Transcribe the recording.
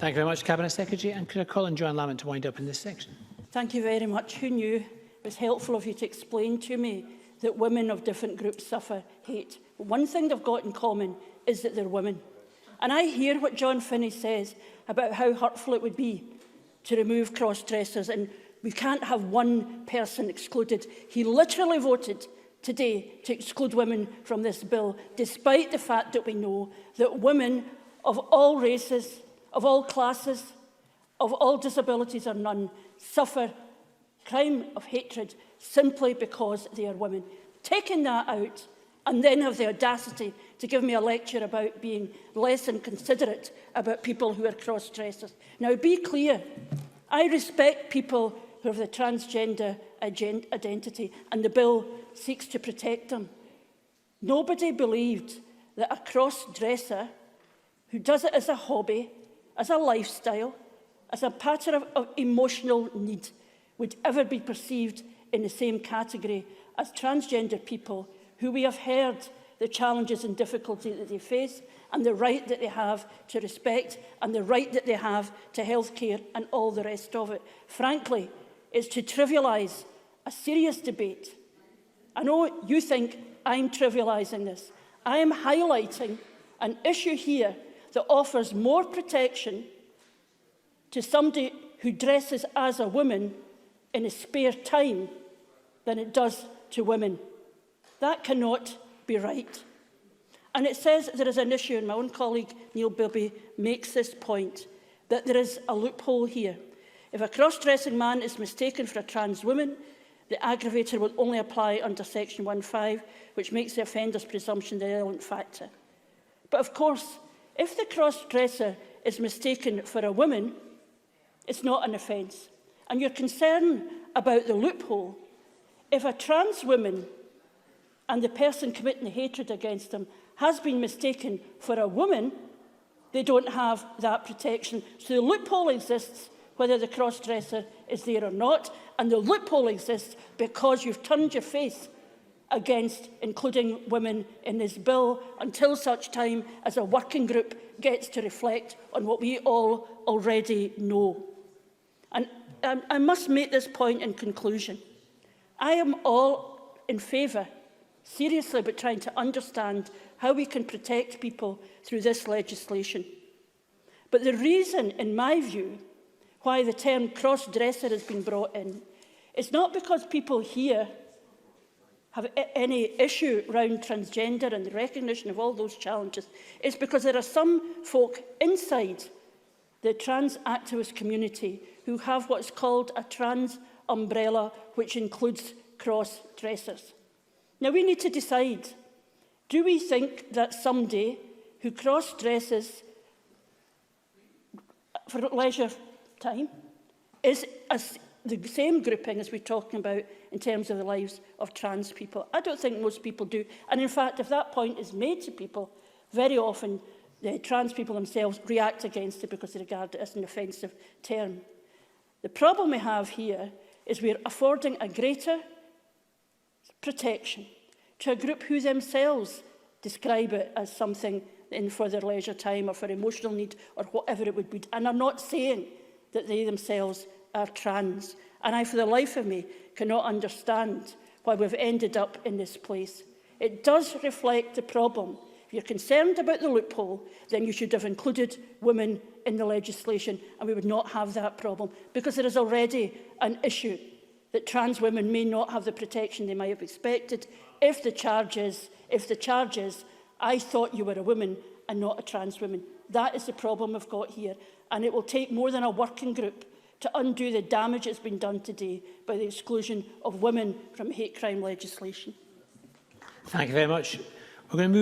Thank you very much, Cabinet Secretary. And could I call on Joanne Lamont to wind up in this section? Thank you very much. Who knew? It was helpful of you to explain to me that women of different groups suffer hate. But one thing they've got in common is that they're women. And I hear what John Finney says about how hurtful it would be to remove cross-dressers, and we can't have one person excluded. He literally voted today to exclude women from this bill, despite the fact that we know that women of all races, of all classes, of all disabilities or none, suffer crime of hatred simply because they are women. Taking that out and then have the audacity to give me a lecture about being less than considerate about people who are cross-dressers. Now, be clear, I respect people who have the transgender identity, and the bill seeks to protect them. Nobody believed that a cross-dresser who does it as a hobby, as a lifestyle, as a pattern of emotional need, would ever be perceived in the same category as transgender people who we have heard the challenges and difficulty that they face, and the right that they have to respect, and the right that they have to health care and all the rest of it. Frankly, it's to trivialise a serious debate. I know you think I'm trivialising this. I am highlighting an issue here that offers more protection to somebody who dresses as a woman in his spare time than it does to women. That cannot be right. And it says there is an issue, and my own colleague Neil Bibby makes this point, that there is a loophole here. If a cross-dressing man is mistaken for a trans woman, the aggravator will only apply under section 1.5, which makes the offender's presumption the relevant factor. But of course, if the cross-dresser is mistaken for a woman, it's not an offence. And your concern about the loophole, if a trans woman and the person committing the hatred against them has been mistaken for a woman, they don't have that protection. So the loophole exists whether the cross-dresser is there or not, and the loophole exists because you've turned your face against including women in this bill until such time as a working group gets to reflect on what we all already know. And I must make this point in conclusion. I am all in favour, seriously, but trying to understand how we can protect people through this legislation. But the reason, in my view, why the term cross-dresser has been brought in is not because people here have any issue around transgender and the recognition of all those challenges. It's because there are some folk inside the trans activist community who have what's called a trans umbrella, which includes cross-dressers. Now, we need to decide, do we think that somebody who cross-dresses for leisure time is the same grouping as we're talking about in terms of the lives of trans people? I don't think most people do. And in fact, if that point is made to people, very often the trans people themselves react against it because they regard it as an offensive term. The problem we have here is we're affording a greater protection to a group who themselves describe it as something in for their leisure time or for emotional need or whatever it would be. And I'm not saying that they themselves are trans. And I, for the life of me, cannot understand why we've ended up in this place. It does reflect the problem. If you're concerned about the loophole, then you should have included women in the legislation, and we would not have that problem, because there is already an issue that trans women may not have the protection they might have expected if the charge is, I thought you were a woman and not a trans woman. That is the problem we've got here, and it will take more than a working group to undo the damage that's been done today by the exclusion of women from hate crime legislation. Thank you very much. We're going to move